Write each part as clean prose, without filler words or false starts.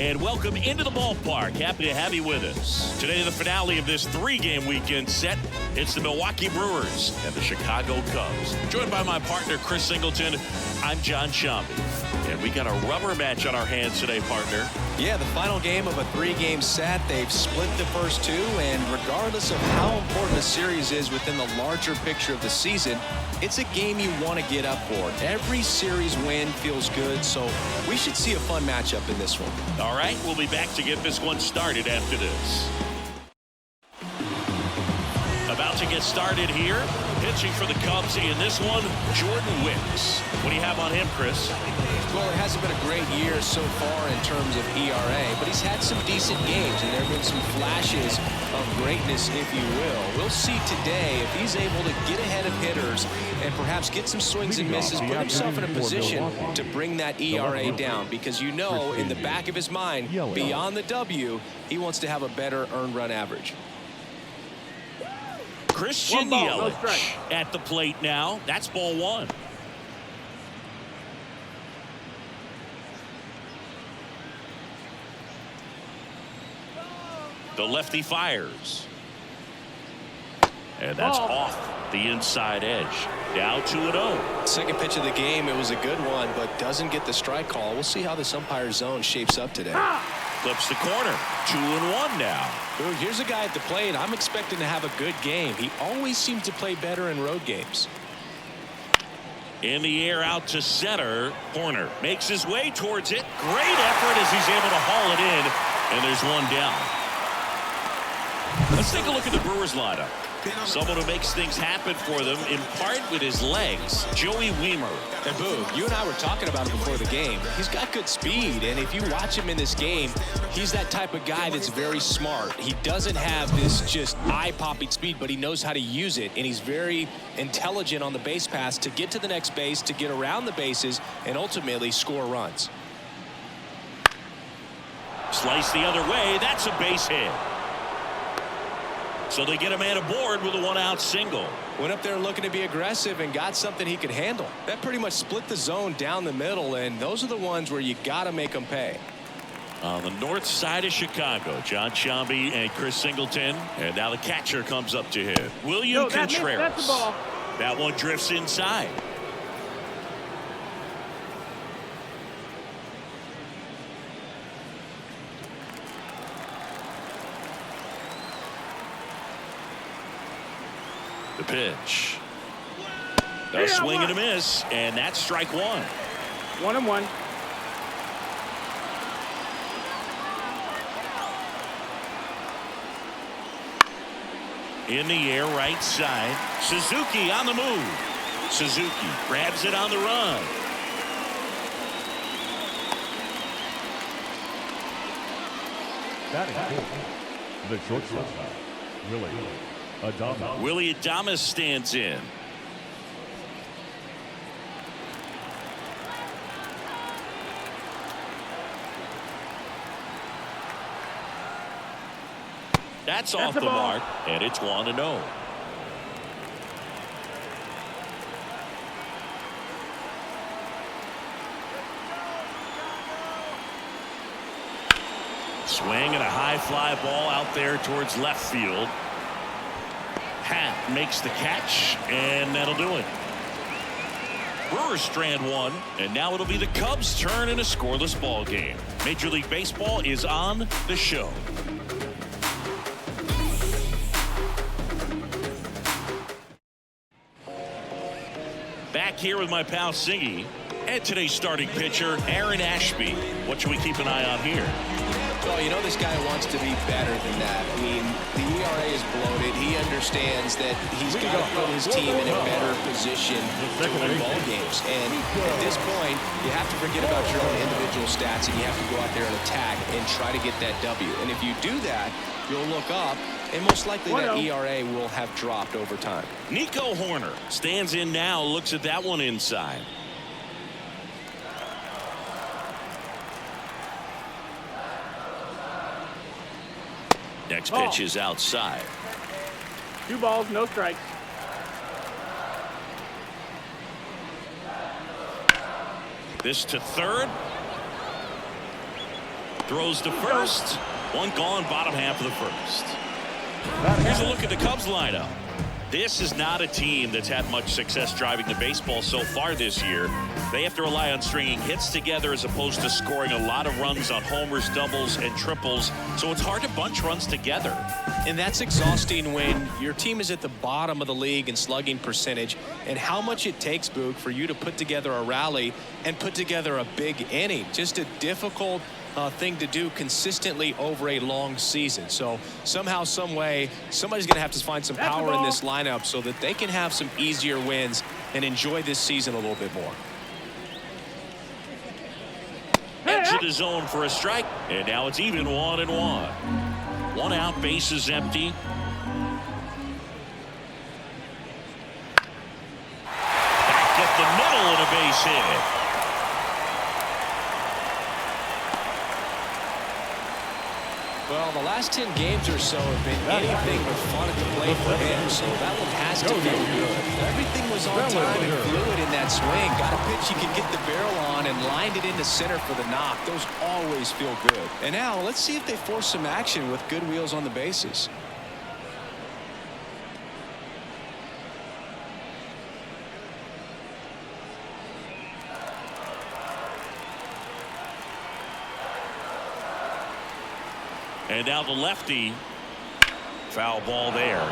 And welcome into the ballpark. Happy to have you with us. Today, the finale of this three-game weekend set. It's the Milwaukee Brewers and the Chicago Cubs. Joined by my partner, Chris Singleton, I'm John Shambi. And we got a rubber match on our hands today, partner. Yeah, the final game of a three-game set. They've split the first two, and regardless of how important the series is within the larger picture of the season, it's a game you want to get up for. Every series win feels good, so we should see a fun matchup in this one. All right, we'll be back to get this one started after this. About to get started here. Pitching for the Cubs in this one, Jordan Wicks. What do you have on him, Chris? Well, it hasn't been a great year so far in terms of ERA, but he's had some decent games, and there have been some flashes of greatness, if you will. We'll see today if he's able to get ahead of hitters and perhaps get some swings and misses, put himself in a position to bring that ERA down, because you know in the back of his mind, beyond the W, he wants to have a better earned run average. Christian Yelich at the plate now. That's ball one. The lefty fires. And that's off the inside edge. Down 2-0. Second pitch of the game, it was a good one, but doesn't get the strike call. We'll see how this umpire zone shapes up today. Clips the corner. 2-1 now. Ooh, here's a guy at the plate. I'm expecting to have a good game. He always seems to play better in road games. In the air out to center. Horner makes his way towards it. Great effort as he's able to haul it in. And there's one down. Let's take a look at the Brewers lineup. Someone who makes things happen for them, in part with his legs, Joey Wiemer. And Boog, you and I were talking about it before the game. He's got good speed, and if you watch him in this game, he's that type of guy that's very smart. He doesn't have this just eye-popping speed, but he knows how to use it, and he's very intelligent on the base pass to get to the next base, to get around the bases, and ultimately score runs. Slice the other way. That's a base hit. So they get a man aboard with a one-out single. Went up there looking to be aggressive and got something he could handle. That pretty much split the zone down the middle, and those are the ones where you got to make them pay. On the north side of Chicago, John Shambi and Chris Singleton. And now the catcher comes up to hit. William Contreras. That's the ball. That one drifts inside. The pitch. A swing and a miss, and that's strike one. 1-1. In the air, right side. Suzuki on the move. Suzuki grabs it on the run. The shortstop, Willie Adames stands in. That's off the mark, and it's 1-0. Swing and a high fly ball out there towards left field. Happ makes the catch, and that'll do it. Brewers strand one, and now it'll be the Cubs' turn in a scoreless ball game. Major League Baseball is on the show. Back here with my pal Siggy and today's starting pitcher Aaron Ashby. What should we keep an eye on here? Well, you know this guy wants to be better than that. I mean, the ERA is bloated. He understands that he's got to put his team in a better position to win ball games. And at this point, you have to forget about your own individual stats, and you have to go out there and attack and try to get that W. And if you do that, you'll look up, and most likely that ERA will have dropped over time. Nico Horner stands in now, looks at that one inside. Next pitch is outside. 2 balls, no strikes. This to third. Throws to first. One gone, bottom half of the first. Here's a look at the Cubs lineup. This is not a team that's had much success driving the baseball so far this year. They have to rely on stringing hits together as opposed to scoring a lot of runs on homers, doubles, and triples. So it's hard to bunch runs together. And that's exhausting when your team is at the bottom of the league in slugging percentage, and how much it takes, Boog, for you to put together a rally and put together a big inning. Just a difficult thing to do consistently over a long season. So somehow, some way, somebody's going to have to find some power in this lineup so that they can have some easier wins and enjoy this season a little bit more. Edge of the zone for a strike, and now it's even 1-1. One out, base is empty. Back up the middle and a base hit. Well, the last 10 games or so have been anything but fun at the plate for him, so that one has to feel good. Everything was on time and fluid in that swing. Got a pitch he could get the barrel on and lined it into center for the knock. Those always feel good. And now let's see if they force some action with good wheels on the bases. And now the lefty. Foul ball there.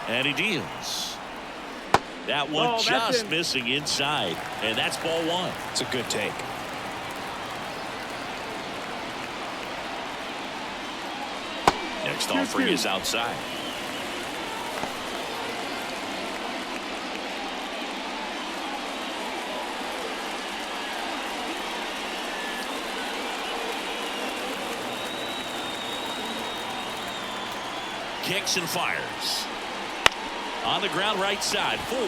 And he deals. That one just missing inside. And that's ball one. It's a good take. Next offering is outside. Kicks and fires. On the ground right side. 4,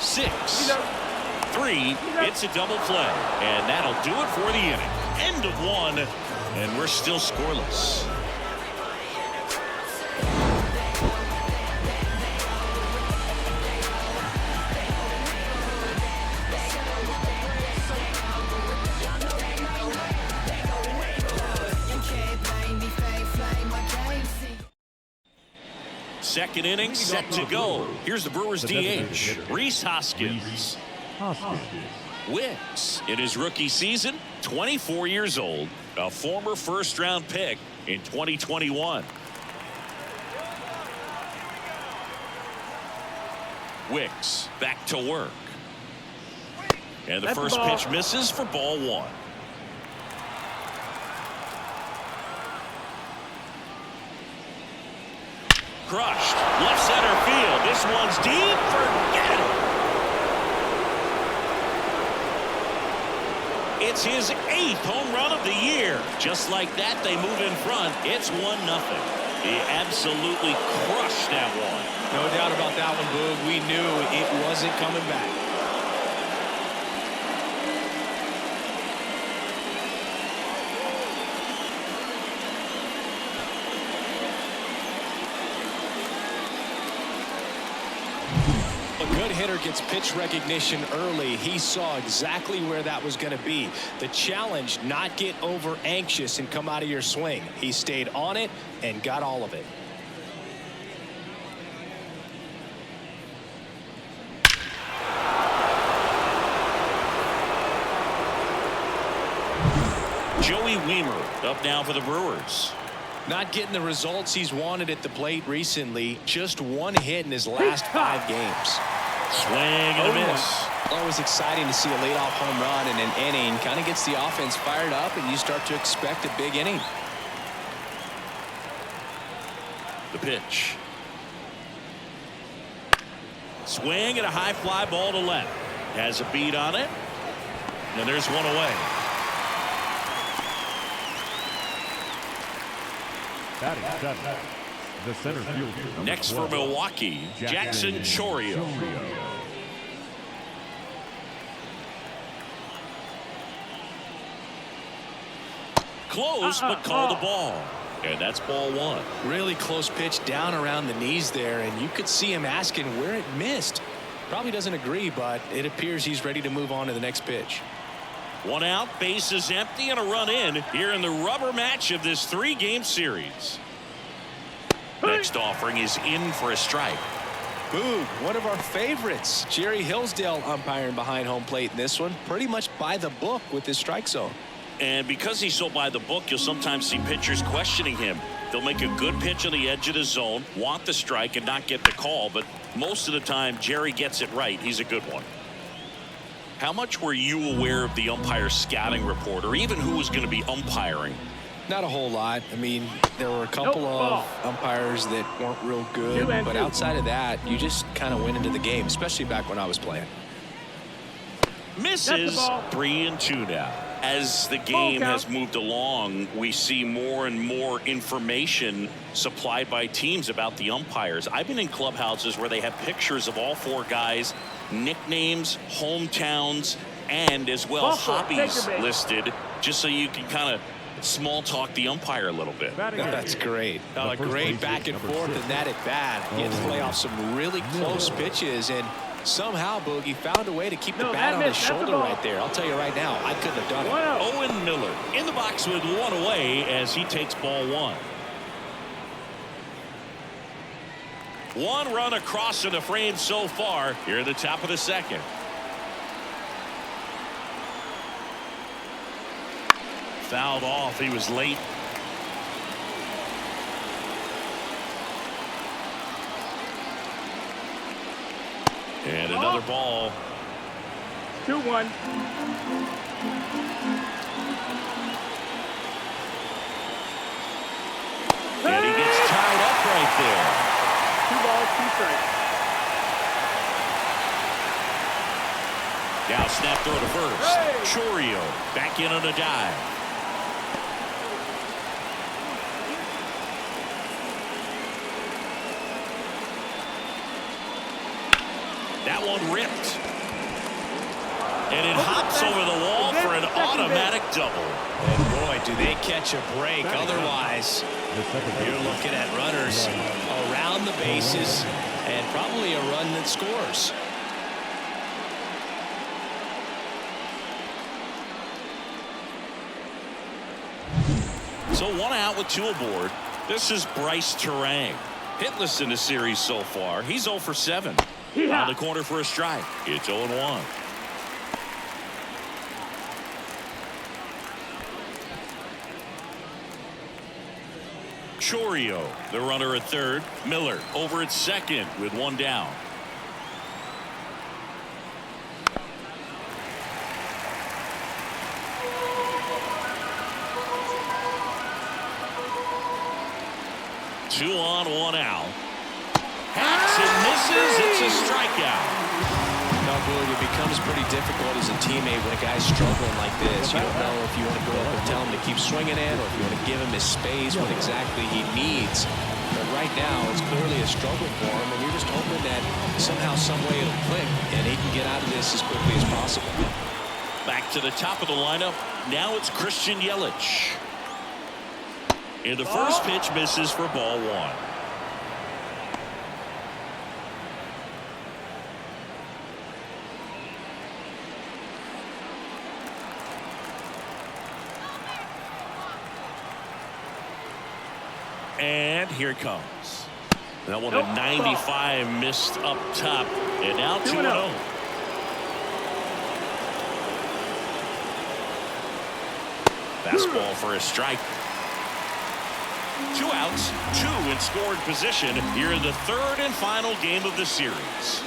6, 3. It's a double play. And that'll do it for the inning. End of one. And we're still scoreless. Second inning set to go. Here's the Brewers DH, Rhys Hoskins. Wicks, in his rookie season, 24 years old, a former first-round pick in 2021. Wicks back to work. And the first pitch misses for ball one. Crushed. Left center field. This one's deep. Forget it. It's his 8th home run of the year. Just like that, they move in front. It's 1-0. He absolutely crushed that one. No doubt about that one, Boog. We knew it wasn't coming back. A good hitter gets pitch recognition early. He saw exactly where that was going to be. The challenge, not get over anxious and come out of your swing. He stayed on it and got all of it. Joey Wiemer up now for the Brewers. Not getting the results he's wanted at the plate recently. Just one hit in his last 5 games. Swing and a miss. Always exciting to see a leadoff home run in an inning. Kind of gets the offense fired up, and you start to expect a big inning. The pitch. Swing and a high fly ball to left. Has a beat on it. And there's one away. The center fielder. Next for Milwaukee, Jackson Chourio. Close, but called the ball. And that's ball one. Really close pitch down around the knees there, and you could see him asking where it missed. Probably doesn't agree, but it appears he's ready to move on to the next pitch. One out, base is empty, and a run in here in the rubber match of this 3-game series. Next offering is in for a strike. Boog, one of our favorites. Jerry Hillsdale umpiring behind home plate in this one. Pretty much by the book with his strike zone. And because he's so by the book, you'll sometimes see pitchers questioning him. They'll make a good pitch on the edge of the zone, want the strike, and not get the call. But most of the time, Jerry gets it right. He's a good one. How much were you aware of the umpire scouting report, or even who was going to be umpiring? Not a whole lot. I mean, there were a couple of umpires that weren't real good, but outside of that, you just kind of went into the game, especially back when I was playing. Misses. 3-2 now. As the game has moved along, we see more and more information supplied by teams about the umpires. I've been in clubhouses where they have pictures of all 4 guys, nicknames, hometowns, and as well hobbies listed, just so you can kind of small talk the umpire a little bit. That's great. A great back and forth in that at bat. He had to play off some really close pitches, and somehow Boogie found a way to keep the bat on his shoulder right there. I'll tell you right now, I couldn't have done it. Owen Miller in the box with 1 away as he takes ball 1. 1 run across in the frame so far here at the top of the 2nd. Fouled off. He was late. And another ball. 2-1. And he gets tied up right there. 2 balls, 2 strikes. Now snap throw to first. Chorio back in on a dive. That one ripped. And it hops over the wall for an automatic double. And boy, do they catch a break. Otherwise, you're looking at runners around the bases and probably a run that scores. So 1 out with 2 aboard. This is Bryce Terang. Hitless in the series so far. He's 0 for 7. On the corner for a strike. It's 0-1. Chorio, the runner at third. Miller over at second with 1 down. Two on, 1 out. Hacks and misses. It's a strikeout. No, Boog, it becomes pretty difficult as a teammate when a guy's struggling like this. You don't know if you want to go up and tell him to keep swinging it, or if you want to give him his space, what exactly he needs. But right now, it's clearly a struggle for him, and you're just hoping that somehow, some way it'll click, and he can get out of this as quickly as possible. Back to the top of the lineup. Now it's Christian Yelich. And the first pitch misses for ball 1. And here it comes. That one, a 95 missed up top. And now 2-0. Fastball for a strike. 2 outs, 2 in scoring position here in the 3rd and final game of the series.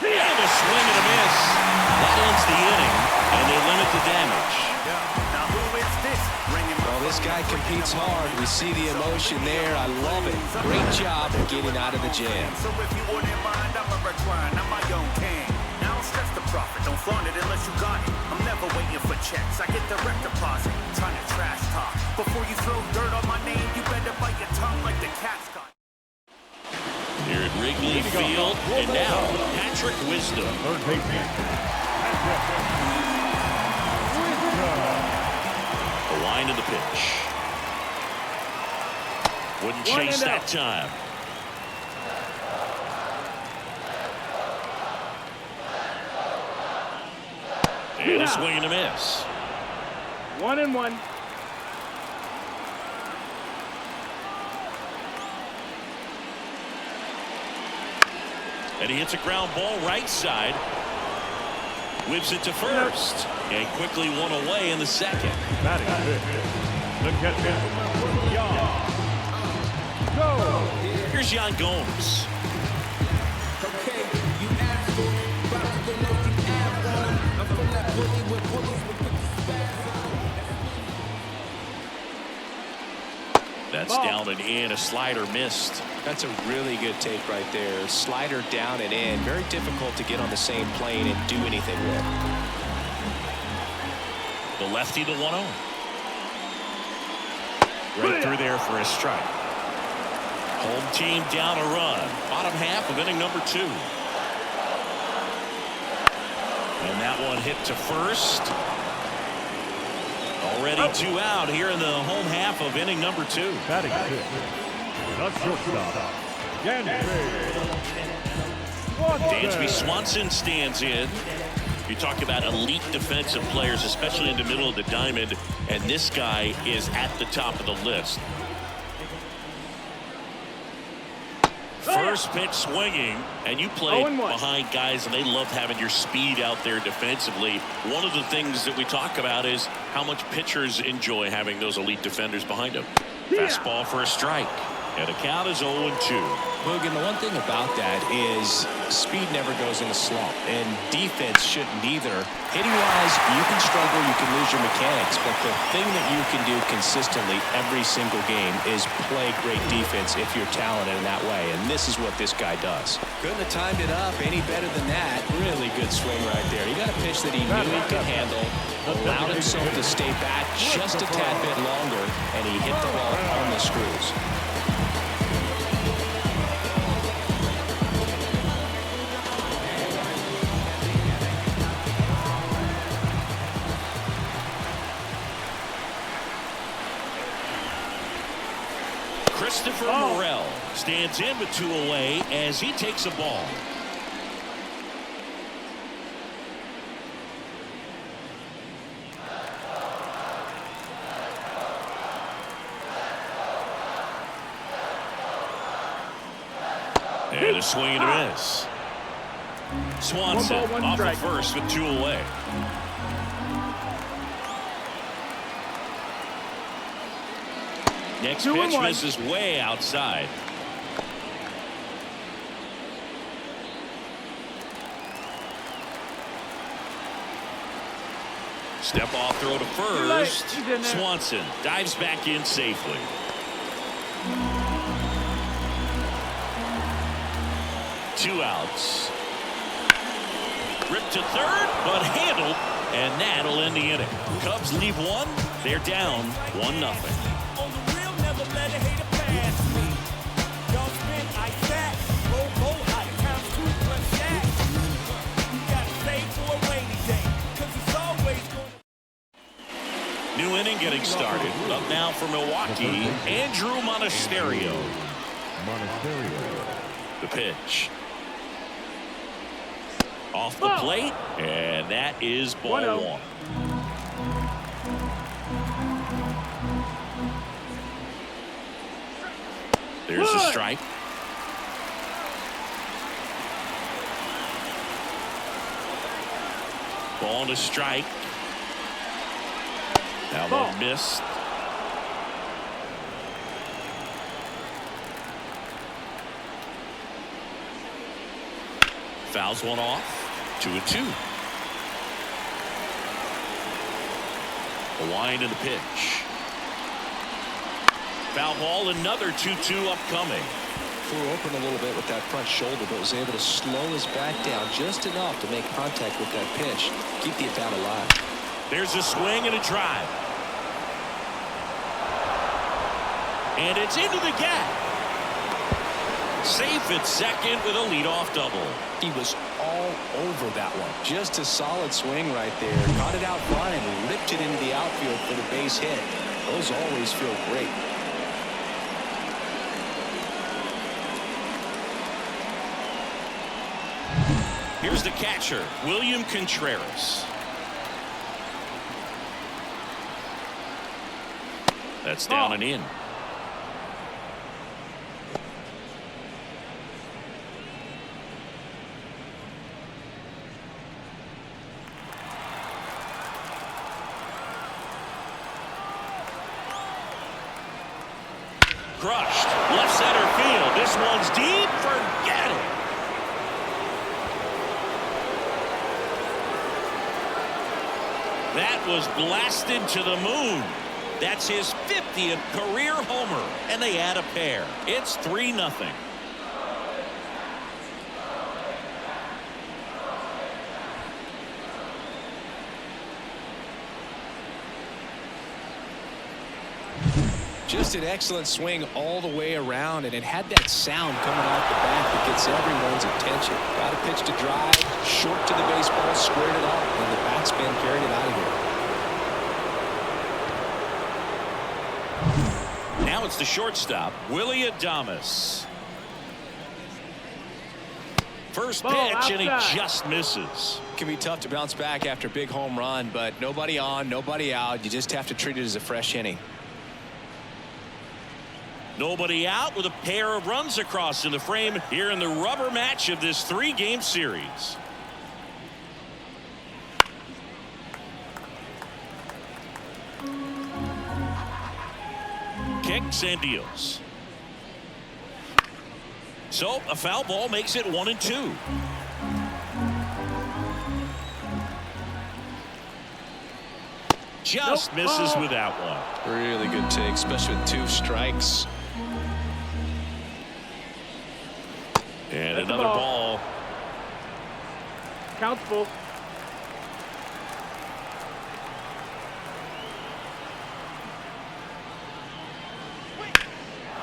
And a swing and a miss. That ends the inning, and they limit the damage. Now who is this? Well, this guy competes hard. We see the emotion there. I love it. Great job of getting out of the jam. So if you wouldn't mind, I'm a recline. I'm my own king. Now don't stress the profit. Don't flaunt it unless you got it. I'm never waiting for checks. I get direct deposit. Trying to trash talk. Before you throw dirt on my name, you better bite your tongue like the cat's got. Here at Wrigley Field, and now Patrick Wisdom. Third baseman. The line of the pitch. Wouldn't chase that time. And a swing and a miss. 1-1. And he hits a ground ball right side. Whips it to first. And quickly one away in the second. Batting fifth, the catcher, Jan. Here's Jan Gomes. Okay, you asked for it. About to go look and ab on him. I'm from that bully with bullies with the spaz on him. That's down and in. A slider missed. That's a really good take right there. Slider down and in. Very difficult to get on the same plane and do anything with. The lefty, the 1-0. Right through there for a strike. Home team down a run. Bottom half of inning number 2. And that one hit to first. Already 2 out here in the home half of inning number 2. Batting fifth, the shortstop, Dansby Swanson stands in. You talk about elite defensive players, especially in the middle of the diamond, and this guy is at the top of the list. First pitch swinging, and you play behind guys, and they love having your speed out there defensively. One of the things that we talk about is how much pitchers enjoy having those elite defenders behind them. Fastball for a strike, and the count is 0-2. Logan, the one thing about that is speed never goes in a slump, and defense shouldn't either. Hitting-wise, you can struggle, you can lose your mechanics, but the thing that you can do consistently every single game is play great defense if you're talented in that way, and this is what this guy does. Couldn't have timed it up any better than that. Really good swing right there. He got a pitch that he knew he could handle, allowed himself to stay back just a tad bit longer, and he hit the ball on the screws. Christopher Morel stands in with 2 away as he takes a ball. And a swing and a miss. Swanson off the first with 2 away. Next pitch misses way outside. Step off throw to first. Swanson dives back in safely. Two outs. Ripped to third, but handled, and that'll end the inning. Cubs leave one. They're down 1-0. New inning getting started. Up now for Milwaukee, Andrew Monasterio. The pitch. Off the plate, and that is ball 1. There's a strike. Ball to strike. Now one missed. Fouls one off. 2-2. The line and the pitch. Foul ball, another 2-2 upcoming. Flew open a little bit with that front shoulder, but was able to slow his back down just enough to make contact with that pitch. Keep the at-bat alive. There's a swing and a drive. And it's into the gap. Safe at second with a leadoff double. He was all over that one. Just a solid swing right there. Caught it out front and ripped it into the outfield for the base hit. Those always feel great. Here's the catcher, William Contreras. That's down and in. Crushed. Left center field. This one's deep. Forget it. That was blasted to the moon. That's his 50th career homer, and they add a pair. It's 3-0. Just an excellent swing all the way around, and it had that sound coming off the bat that gets everyone's attention. Got a pitch to drive, short to the baseball, squared it up, and the batsman carried it out of here. Now it's the shortstop, Willie Adames. First pitch, and he just misses. It can be tough to bounce back after a big home run, but nobody on, nobody out. You just have to treat it as a fresh inning. Nobody out with a pair of runs across in the frame here in the rubber match of this 3-game series. Kicks and deals. So a foul ball makes it 1-2. Just misses with that one. Really good take, especially with 2 strikes. And another ball. Count's full.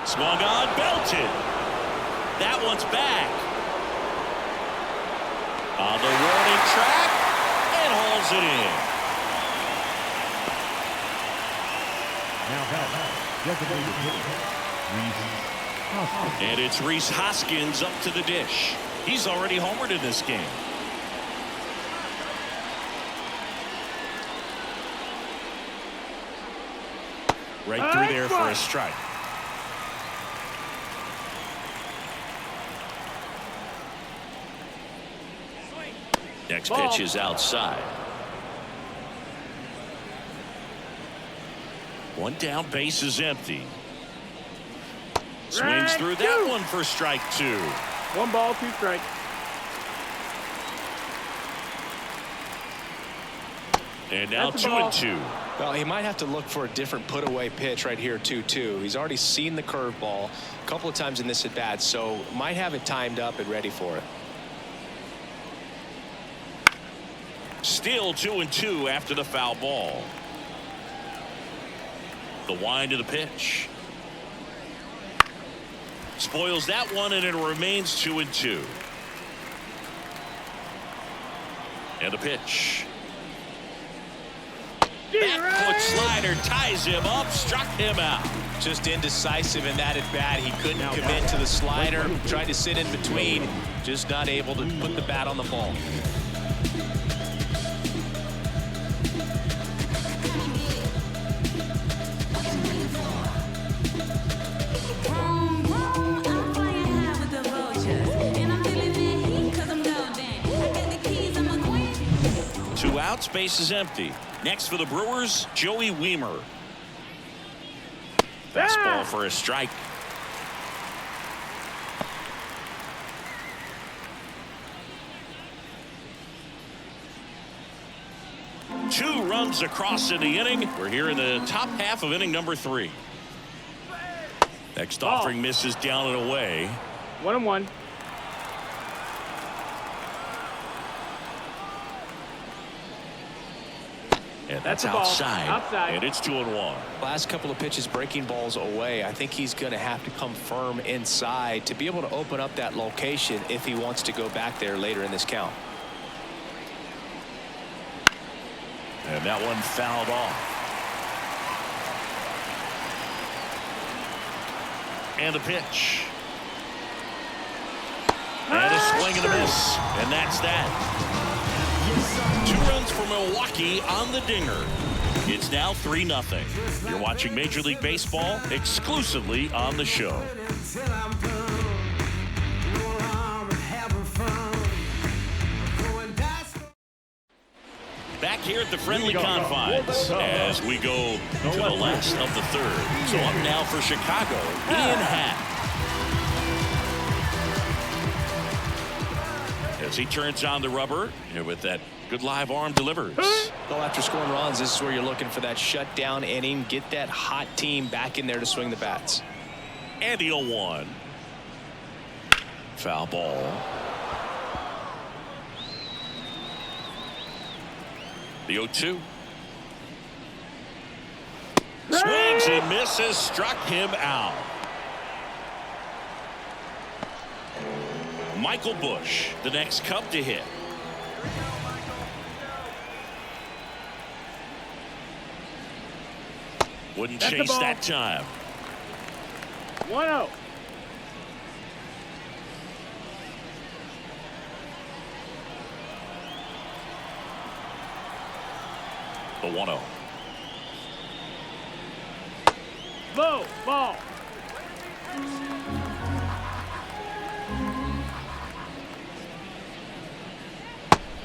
Swung on, belted. That one's back. On the warning track and hauls it in. Now designated hitter, And it's Rhys Hoskins up to the dish. He's already homered in this game. Right through there for a strike. Next pitch is outside. One down, base is empty. Swings through that one for strike 2. 1 ball, 2 strikes. And now 2-2. Well, he might have to look for a different put-away pitch right here, 2-2. He's already seen the curveball a couple of times in this at-bat, so might have it timed up and ready for it. Still 2-2 after the foul ball. The wind of the pitch. Spoils that one, and it remains 2-2. And the pitch. Back foot slider ties him up, struck him out. Just indecisive in that at bat. He couldn't commit to the slider, tried to sit in between, just not able to put the bat on the ball. Space is empty. Next for the Brewers, Joey Wiemer. Fastball for a strike. Two runs across in the inning. We're here in the top half of inning number 3. Next offering misses down and away. 1-1. And that's the ball. outside. Outside. And it's 2-1. Last couple of pitches breaking balls away. I think he's going to have to come firm inside to be able to open up that location if he wants to go back there later in this count. And that one fouled off. And a pitch. And a swing and a miss. And that's that. 2 runs for Milwaukee on the dinger. It's now 3-0. You're watching Major League Baseball exclusively on the show. Back here at the friendly confines as we go to the last of the third. So up now for Chicago, Ian Happ. As he turns on the rubber with that good live arm delivers. Well, after scoring runs, this is where you're looking for that shutdown inning. Get that hot team back in there to swing the bats. And the 0-1. Foul ball. The 0-2. Swings and misses, struck him out. Michael Busch, the next Cub to hit. Wouldn't chase that time. 1-0. The 1-0. Low ball.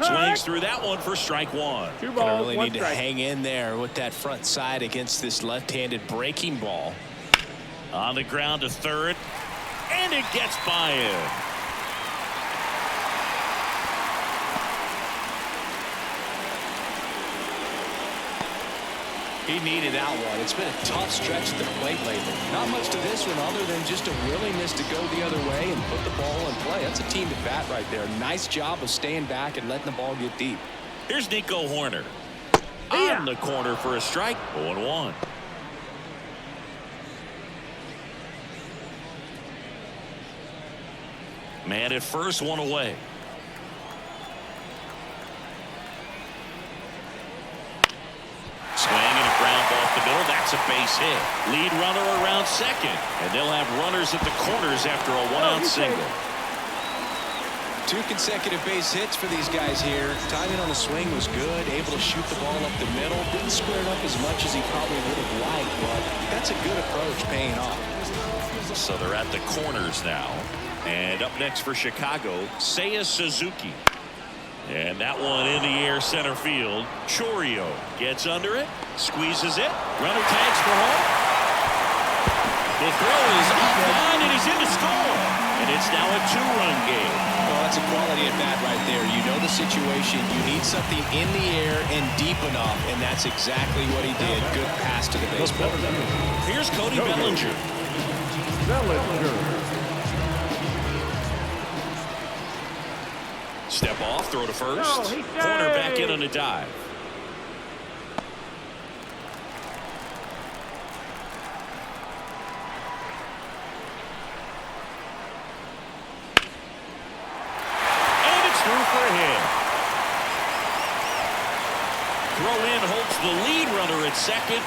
Swings through that one for strike 1. 2 Gonna balls, really 1 need to strike. hang in there with that front side against this left-handed breaking ball. On the ground to third. And it gets by him. He needed that one. It's been a tough stretch at the plate lately. Not much to this one other than just a willingness to go the other way and put the ball in play. That's a team at bat right there. Nice job of staying back and letting the ball get deep. Here's Nico Horner. On the corner for a strike. 0-1. Man at first, 1 away. Swing and a ground ball off the middle. That's a base hit. Lead runner around second. And they'll have runners at the corners after a 1-out single. 2 consecutive base hits for these guys here. Timing on the swing was good. Able to shoot the ball up the middle. Didn't square it up as much as he probably would have liked, but that's a good approach paying off. So they're at the corners now. And up next for Chicago, Seiya Suzuki. And that one in the air center field. Chourio gets under it, squeezes it. Runner tags for home. The throw is offline, and he's in to score. And it's now a 2-run game. Well, that's a quality at bat right there. You know the situation. You need something in the air and deep enough, and that's exactly what he did. Good pass to the baseball. Here's Cody Bellinger. Step off, throw to first. Corner back in on a dive. And it's through for a hit. Throw in holds the lead runner at second.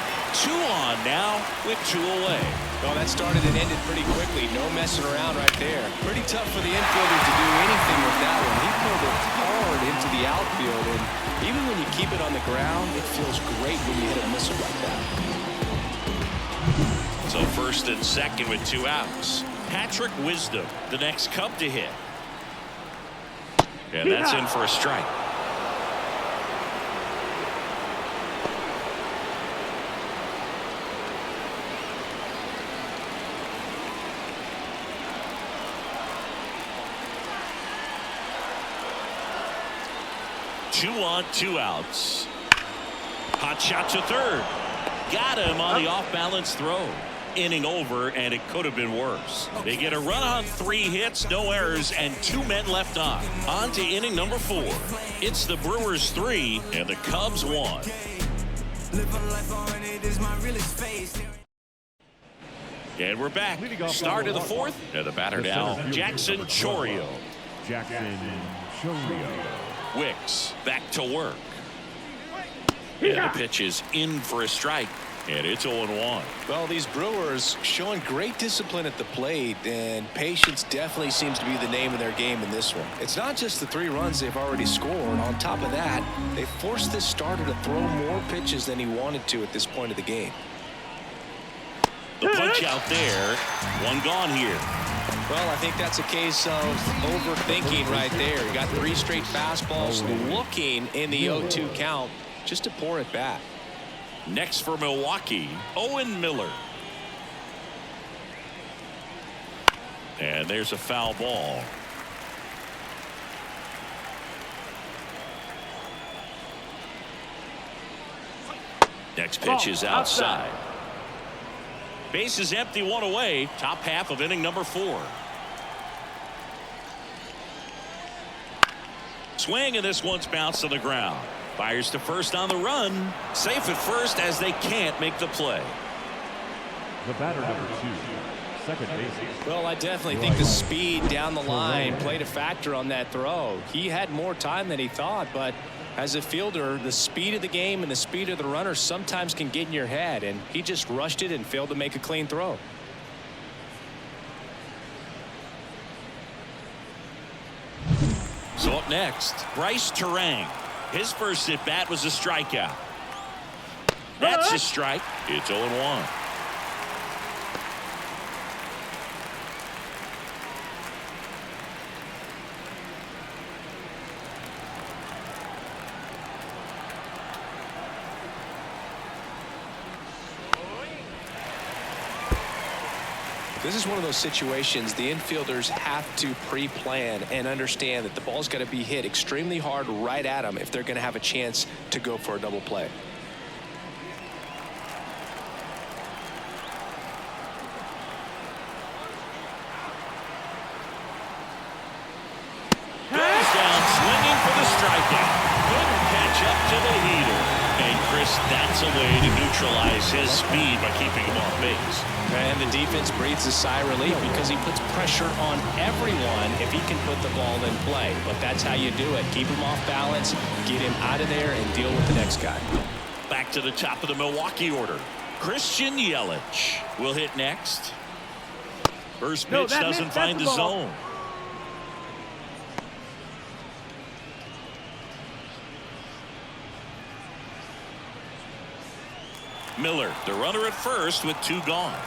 2 on now with 2 away. Well, that started and ended pretty quickly. No messing around right there. Pretty tough for the infielder to do anything with that one. He pulled it hard into the outfield, and even when you keep it on the ground, it feels great when you hit a missile like that. So first and second with 2 outs. Patrick Wisdom, the next Cub to hit. And that's in for a strike. Two on, 2 outs. Hot shot to third. Got him on the off-balance throw. Inning over, and it could have been worse. They get a run on 3 hits, no errors, and 2 men left on. On to inning number 4. It's the Brewers 3 and the Cubs 1. Living life on it is my realest phase. And we're back. Start of the fourth. And the batter now, Jackson Chorio. Jackson Chorio. Wicks back to work. And the pitch is in for a strike. And it's 0-1. Well, these Brewers showing great discipline at the plate, and patience definitely seems to be the name of their game in this one. It's not just the 3 runs they've already scored. On top of that, they forced this starter to throw more pitches than he wanted to at this point of the game. The punch out there. One gone here. Well, I think that's a case of overthinking right there. He got 3 straight fastballs looking in the 0-2 count just to pour it back. Next for Milwaukee, Owen Miller. And there's a foul ball. Next pitch is outside. Base is empty, 1 away. Top half of inning number 4. Swing, and this one's bounced to the ground. Fires to first on the run. Safe at first as they can't make the play. The batter number 2, second base. Well, I definitely think the speed down the line played a factor on that throw. He had more time than he thought, but as a fielder, the speed of the game and the speed of the runner sometimes can get in your head, and he just rushed it and failed to make a clean throw. So up next, Bryce Terang. His first at bat was a strikeout. That's a strike. It's 0-1. This is one of those situations the infielders have to pre-plan and understand that the ball's got to be hit extremely hard right at them if they're going to have a chance to go for a double play. Goes down swinging for the strikeout. Couldn't catch up to the heater. And Chris, that's a way to neutralize his speed by keeping him off base. And the defense breathes a sigh of relief because he puts pressure on everyone if he can put the ball in play. But that's how you do it. Keep him off balance, get him out of there, and deal with the next guy. Back to the top of the Milwaukee order. Christian Yelich will hit next. First pitch doesn't find the zone. Miller, the runner at first with 2 gone.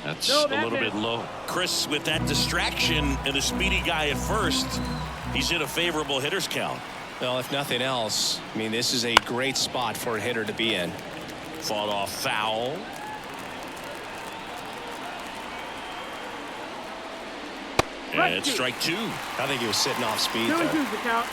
That's a little bit low. Chris, with that distraction and a speedy guy at first, he's in a favorable hitter's count. Well, if nothing else, I mean, this is a great spot for a hitter to be in. Fought off foul. And it's strike 2. I think he was sitting off speed there. 2-2's the count.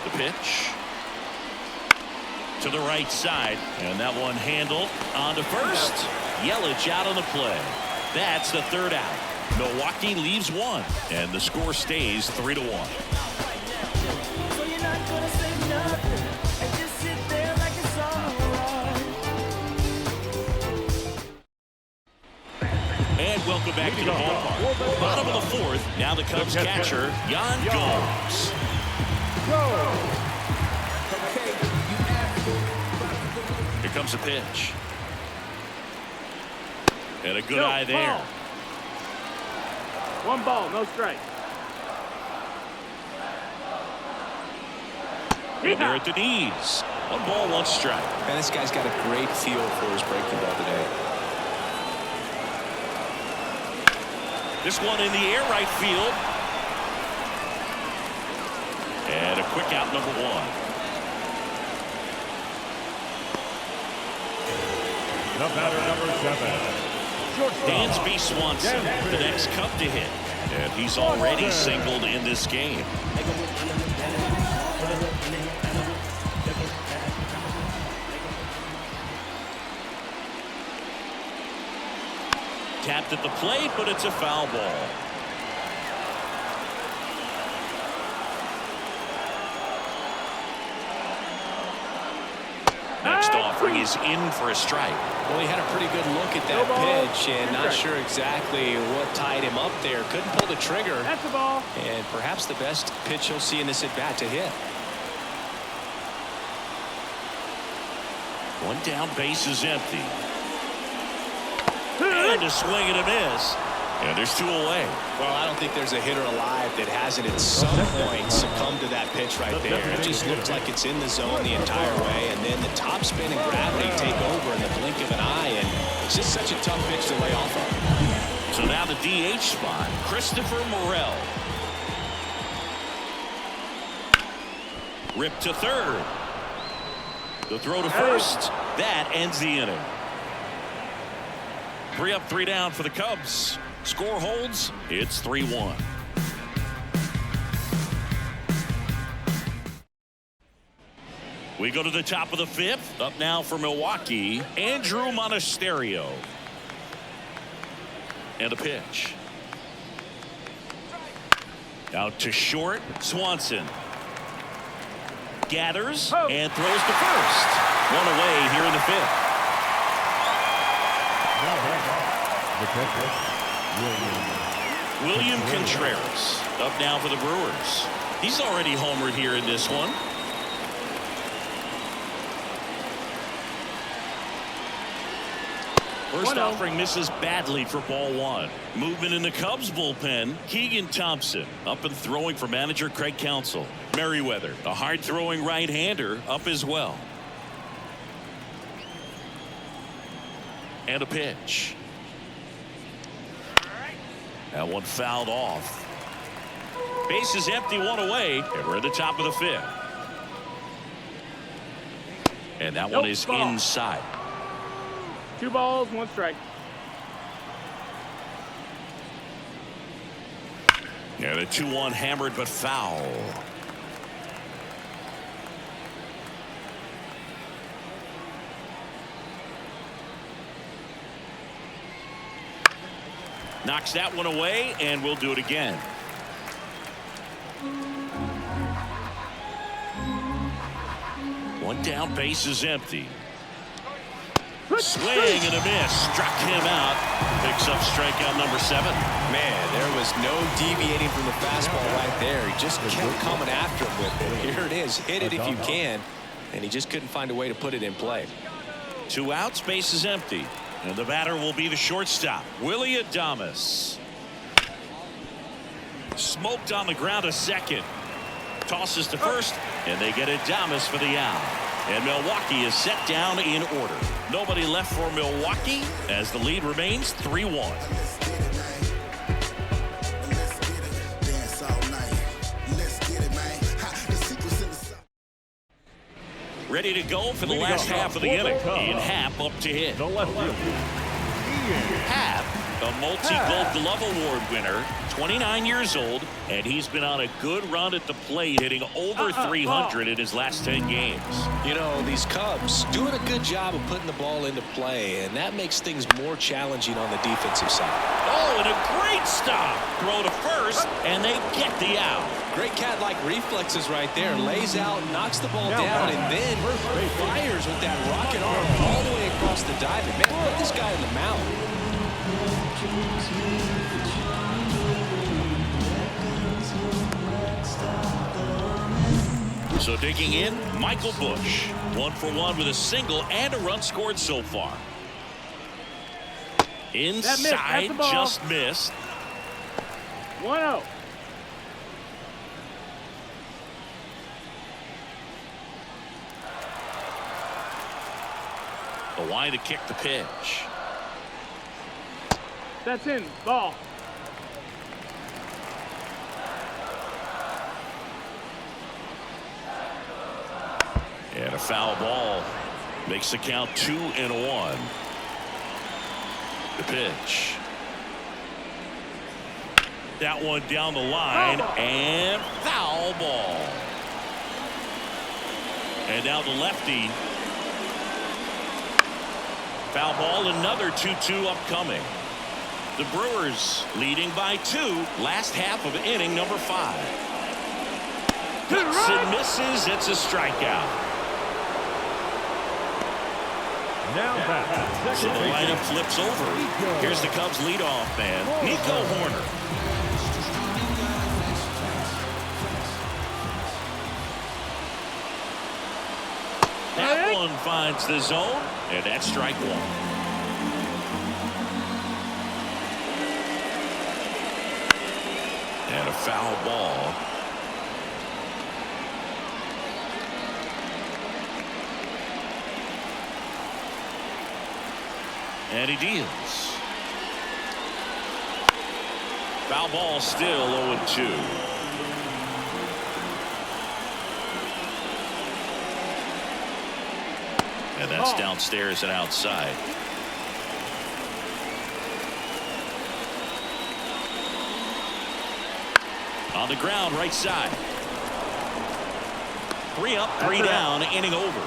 The pitch to the right side, and that one handled on to first. Yelich out on the play. That's the 3rd out. Milwaukee leaves 1, and the score stays 3-1. And welcome back to the ballpark. Bottom of the 4th. Now the Cubs catcher, Yan Gomes. Here comes a pitch. And a good eye there. One ball, no strike. And they're at the knees. 1 ball, 1 strike. And this guy's got a great feel for his breaking ball today. This one in the air, right field. And a quick out, number 1. The batter number 7. Dansby Swanson, the next Cub to hit. And he's already singled in this game. Tapped at the plate, but it's a foul ball. Next offering is in for a strike. Well, he had a pretty good look at that pitch and not sure exactly what tied him up there. Couldn't pull the trigger. That's the ball. And perhaps the best pitch he'll see in this at-bat to hit. One down, base is empty. And a swing and a miss. And there's 2 away. Well, I don't think there's a hitter alive that hasn't at some point succumbed to that pitch right there. It just looks like it's in the zone the entire way, and then the top spin and gravity take over in the blink of an eye, and it's just such a tough pitch to lay off of. So now the DH spot, Christopher Morel. Ripped to third. The throw to first. That ends the inning. 3 up, 3 down for the Cubs. Score holds. It's 3-1. We go to the top of the 5th. Up now for Milwaukee, Andrew Monasterio. And a pitch. Out to short, Swanson. Gathers and throws to first. 1 away here in the 5th. William Contreras up now for the Brewers. He's already homered here in this one. First offering misses badly for ball 1. Movement in the Cubs bullpen. Keegan Thompson up and throwing for manager Craig Counsell. Merriweather, a hard-throwing right-hander, up as well. And a pitch. That one fouled off. Base is empty, 1 away, and we're at the top of the 5th. And that one is inside. 2 balls, 1 strike. Yeah, the 2-1 hammered but foul. Knocks that one away, and we'll do it again. One down, base is empty. Swing and a miss. Struck him out. Picks up strikeout number 7. Man, there was no deviating from the fastball right there. He just kept coming after him with it. Here it is. Hit it if you can. And he just couldn't find a way to put it in play. 2 outs, base is empty. And the batter will be the shortstop, Willie Adames. Smoked on the ground a second. Tosses to first, and they get Adames for the out. And Milwaukee is set down in order. Nobody left for Milwaukee as the lead remains 3-1. Ready to go for the last half of the inning. Ian Happ up to hit. Happ, a multi-gold glove award winner, 29 years old, and he's been on a good run at the plate, hitting over 300 in his last 10 games. You know, these Cubs doing a good job of putting the ball into play, and that makes things more challenging on the defensive side. Oh, and a great stop. Throw to first, and they get the out. Great cat-like reflexes right there. Lays out, knocks the ball down, and then fires with that rocket arm all the way across the diamond. Man, put this guy in the mound. So digging in, Michael Busch. 1 for 1 with a single and a run scored so far. Inside, just missed. 1-0. The line to kick the pitch. That's in. Ball. And a foul ball makes the count 2-1. The pitch. That one down the line and foul ball. And now the lefty. Foul ball, another 2-2 upcoming. The Brewers leading by 2, last half of inning number 5. Cuts and misses. It's a strikeout. Now back. So the lineup flips over. Here's the Cubs leadoff man, Nico Horner. That one finds the zone, and that's strike 1. And a foul ball. And he deals. Foul ball, still 0-2. And that's downstairs and outside. On the ground, right side. 3 up, 3 down, inning over.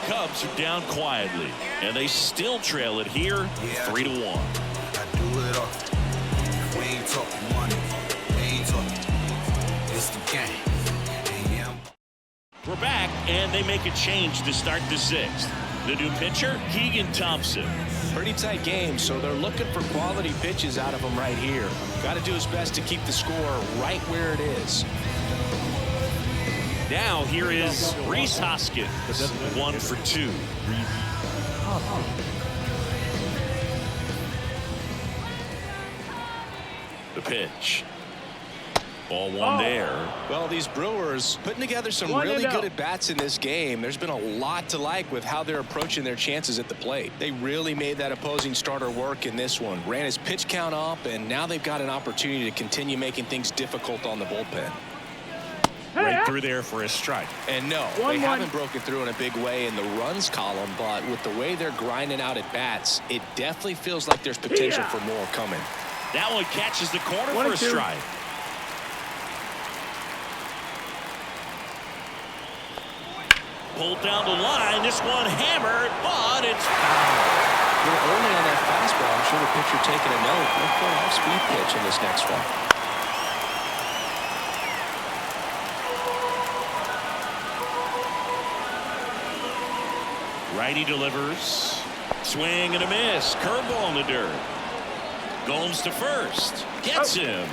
Cubs are down quietly, and they still trail it here, 3-1. I do it all. We ain't talking money. We ain't talking. It's the game. We're back, and they make a change to start the 6th. The new pitcher, Keegan Thompson. Pretty tight game, so they're looking for quality pitches out of him right here. Got to do his best to keep the score right where it is. Now here is Rhys Hoskins, 1 for 2. The pitch. Ball 1 there. Well, these Brewers putting together some really good at-bats in this game. There's been a lot to like with how they're approaching their chances at the plate. They really made that opposing starter work in this one. Ran his pitch count up, and now they've got an opportunity to continue making things difficult on the bullpen. Right through there for a strike. And no, they haven't broken through in a big way in the runs column, but with the way they're grinding out at-bats, it definitely feels like there's potential for more coming. That one catches the corner for a strike. Pulled down the line. This one hammered, but it's foul. We're early on that fastball. I'm sure the pitcher taking a note. Look for an off-speed pitch in this next one. Righty delivers. Swing and a miss. Curveball in the dirt. Gomes to first. Gets him.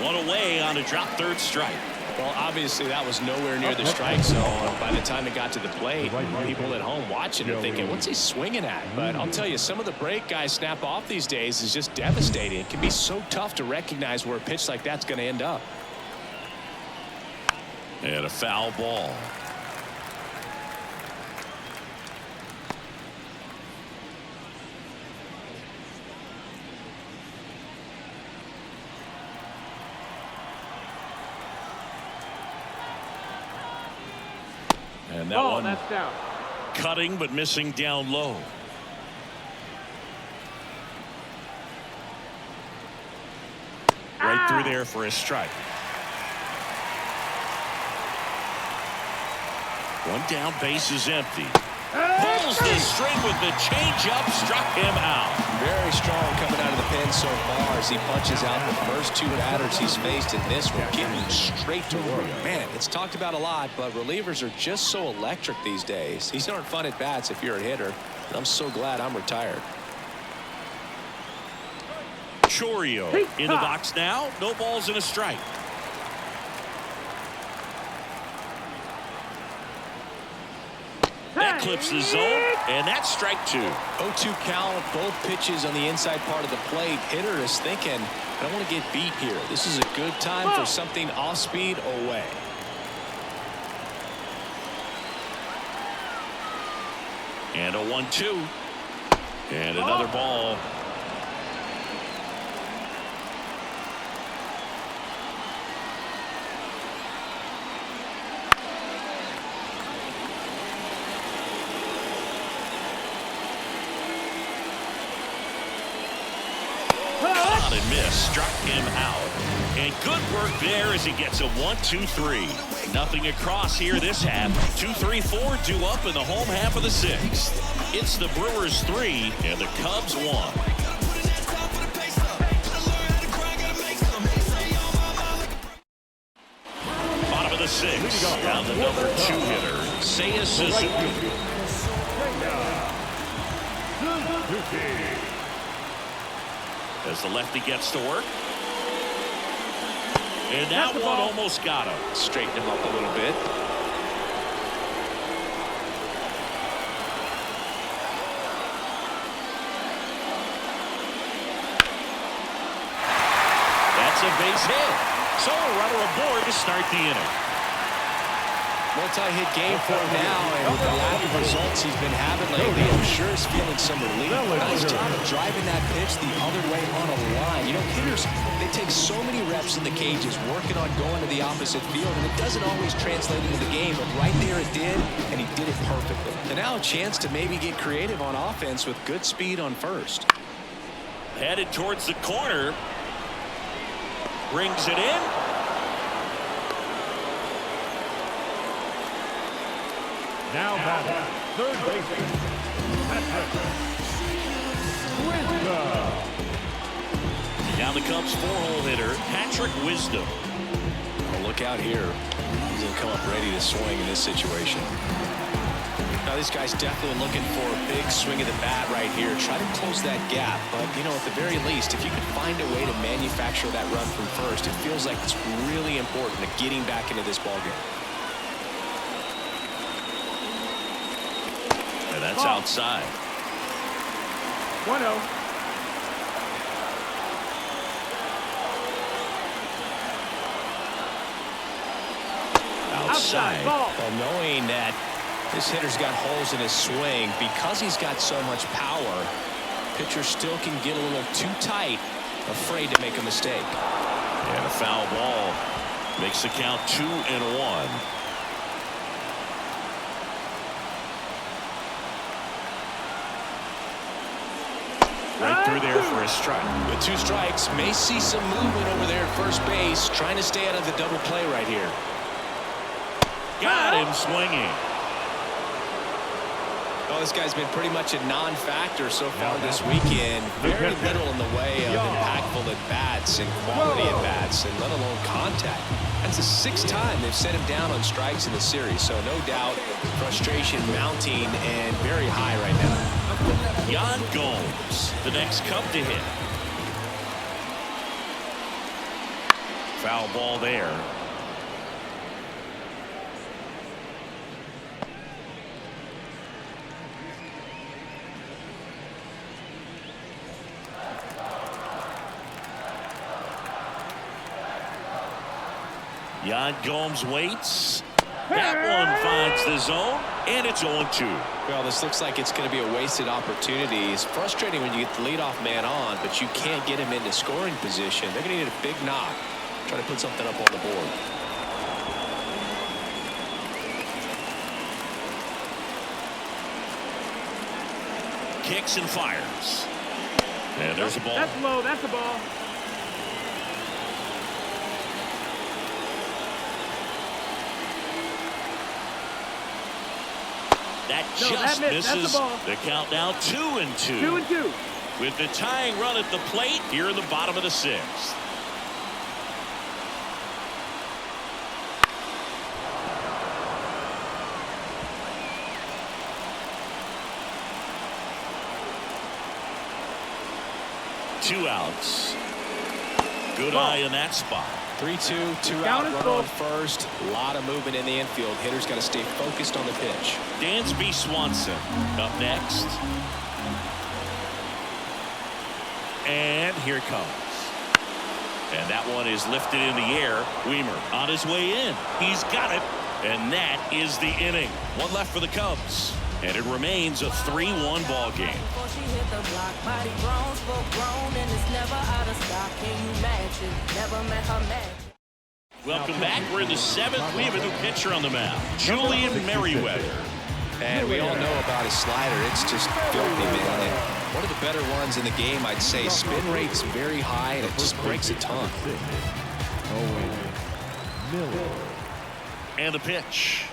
1 away on a drop 3rd strike. Well, obviously that was nowhere near the strike zone. By the time it got to the plate, people at home watching are thinking, what's he swinging at? But I'll tell you, some of the break guys snap off these days is just devastating. It can be so tough to recognize where a pitch like that's going to end up. And a foul ball. And that one that's down. Cutting but missing down low. Right through there for a strike. 1 down, base is empty. Pulls the string with the changeup, struck him out. Very strong coming out of the pen so far as he punches out the first 2 batters he's faced in this one, getting straight to work. Man, it's talked about a lot, but relievers are just so electric these days. These aren't fun at bats if you're a hitter. I'm so glad I'm retired. Chourio in the box now. No balls and a strike. That clips the zone, and that's strike 2. 0-2 count, both pitches on the inside part of the plate. Hitter is thinking, I don't want to get beat here. This is a good time for something off speed away. And a 1-2. And another ball. And miss, struck him out. And good work there as he gets a 1-2-3. Nothing across here this half. 2-3-4 due up in the home half of the sixth. It's the Brewers 3 and the Cubs 1. Bottom of the sixth. Down the number 2 hitter, Seiya Suzuki. As the lefty gets to work. And that one almost got him. Straighten him up a little bit. That's a base hit. So a runner aboard to start the inning. Multi-hit game for him now, and with the lack of results he's been having lately, I'm sure he's feeling some relief. Nice job of driving that pitch the other way on a line. You know, hitters, they take so many reps in the cages, working on going to the opposite field, and it doesn't always translate into the game, but right there it did, and he did it perfectly. And now a chance to maybe get creative on offense with good speed on first. Headed towards the corner. Brings it in. Now batting, third baseman, Now the Cubs 4-hole hitter, Patrick Wisdom. Well, look out here. He's going to come up ready to swing in this situation. Now this guy's definitely looking for a big swing of the bat right here. Try to close that gap. But, you know, at the very least, if you can find a way to manufacture that run from first, it feels like it's really important to getting back into this ballgame. And that's outside. 1-0. Outside. Ball. Well, knowing that this hitter's got holes in his swing, because he's got so much power, pitcher still can get a little too tight, afraid to make a mistake. And a foul ball makes the count 2-1. Right through there for a strike. With 2 strikes, may see some movement over there at first base, trying to stay out of the double play right here. Got him swinging. Well, this guy's been pretty much a non-factor so far this weekend. Very little in the way of impactful at-bats and quality at-bats, and let alone contact. That's the 6th time they've set him down on strikes in the series, so no doubt frustration mounting and very high right now. Yan Gomes, the next Cub to hit. Foul ball there. Yan Gomes waits. That one finds the zone, and it's 0-2. Well, this looks like it's going to be a wasted opportunity. It's frustrating when you get the leadoff man on, but you can't get him into scoring position. They're going to need a big knock. Try to put something up on the board. Kicks and fires. And there's a ball. That's low. That's a ball. That No, just that missed. That's misses the ball. the count now 2-2. 2-2. With the tying run at the plate here in the bottom of the 6th. Two outs. Good eye in that spot. 3-2, 2 out, run on first. A lot of movement in the infield. Hitter's got to stay focused on the pitch. Dansby Swanson up next. And here it comes. And that one is lifted in the air. Weimer on his way in. He's got it. And that is the inning. One left for the Cubs. And it remains a 3-1 ball game. Welcome back. We're in the 7th. We have a new pitcher on the mound, Julian Merriweather. And we all know about his slider. It's just filthy, man. And one of the better ones in the game, I'd say. Spin rate's very high, and it just breaks a ton. Miller. And the pitch.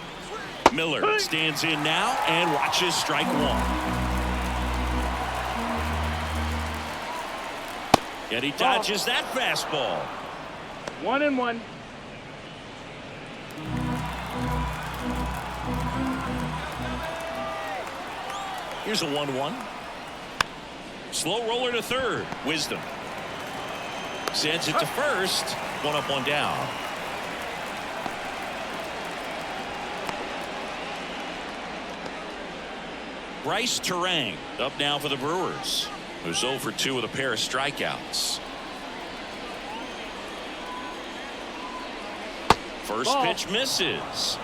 Miller stands in now and watches strike one. And he dodges that fastball. 1-1. Here's a 1-1. Slow roller to third. Wisdom sends it to first. 1 up, 1 down. Bryce Terang up now for the Brewers, who's 0 for 2 with a pair of strikeouts. First Ball. pitch misses.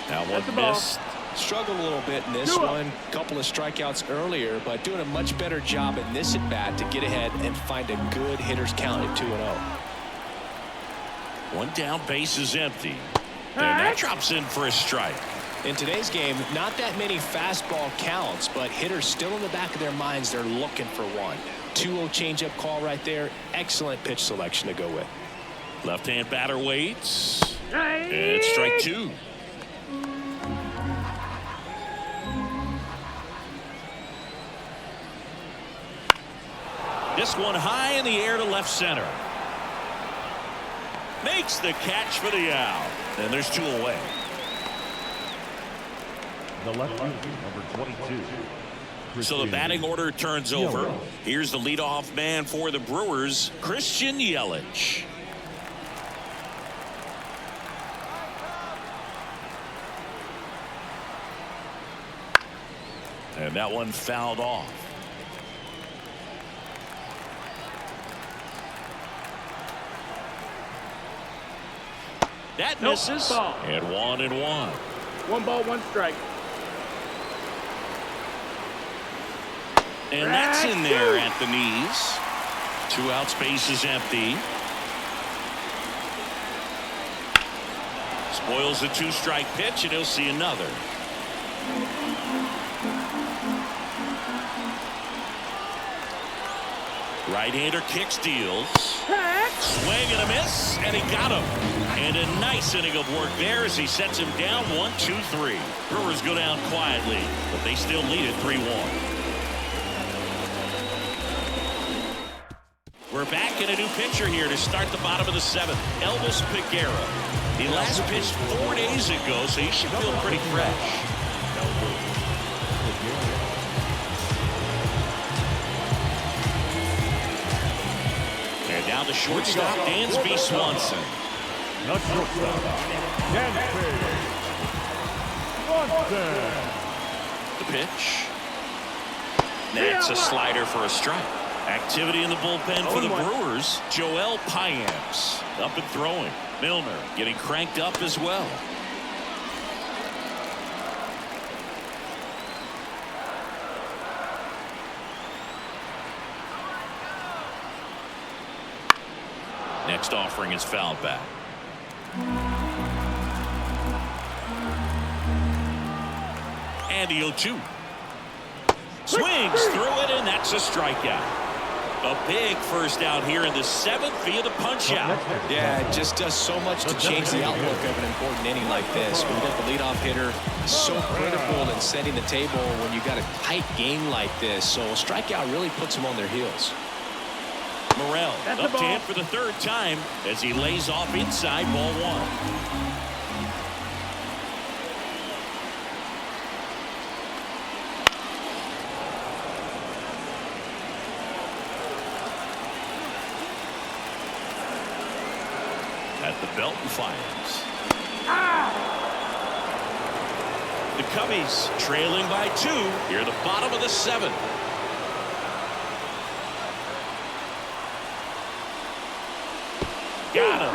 Now That's the one ball. missed. Struggled a little bit in this 2 up. one. Couple of strikeouts earlier, but doing a much better job in this at bat to get ahead and find a good hitter's count at 2-0. 1 down, base is empty. And that drops in for a strike. In today's game, not that many fastball counts, but hitters still in the back of their minds, they're looking for one. 2-0 changeup call right there. Excellent pitch selection to go with. Left-hand batter waits. And strike 2. This one high in the air to left center. Makes the catch for the out. And there's 2 away. The left fielder, number 22. So the batting order turns over. Here's the leadoff man for the Brewers, Christian Yelich. And that one fouled off. That misses. Ball. And 1-1. 1 ball, 1 strike. And that's in there at the knees. 2 outs, base is empty. Spoils the 2-strike pitch, and he'll see another. Right-hander kicks, deals. Swing and a miss, and he got him. And a nice inning of work there as he sets him down 1-2-3. Brewers go down quietly, but they still lead it 3-1. We're back in a new pitcher here to start the bottom of the 7th. Elvis Peguero. He last pitched 4 days ago, so he should feel pretty fresh. And now the shortstop, Dansby Swanson. The shortstop, Dansby Swanson. The pitch. That's a slider for a strike. Activity in the bullpen for the Brewers. Joel Payamps up and throwing. Milner getting cranked up as well. Next offering is fouled back. And the 0-2. Swings through it, and that's a strikeout. A big first out here in the 7th via the punch out. Yeah, it just does so much to change the outlook of an important inning like this. When you got the leadoff hitter, so critical in setting the table when you got a tight game like this. So a strikeout really puts them on their heels. Morel up to hit for the 3rd time as he lays off inside ball 1. At the belt and fires. The Cubbies trailing by 2 here at the bottom of the 7th. Got him.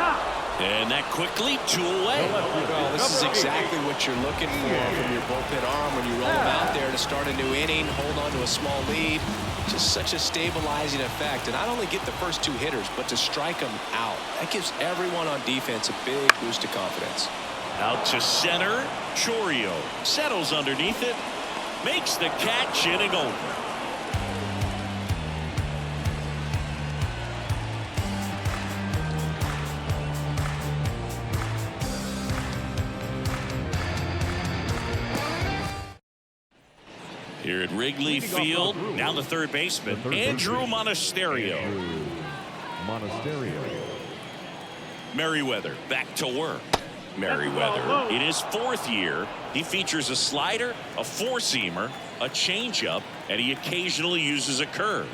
And that quickly 2 away. Well, this is exactly what you're looking for from your bullpen arm when you roll them out there to start a new inning, hold on to a small lead. Just such a stabilizing effect. And not only get the first 2 hitters, but to strike them out. That gives everyone on defense a big boost of confidence. Out to center. Chorio settles underneath it. Makes the catch, inning over. At Wrigley Field, now the third baseman, Andrew Monasterio. Merriweather back to work. Merriweather in his fourth year, he features a slider, a four-seamer, a changeup, and he occasionally uses a curve.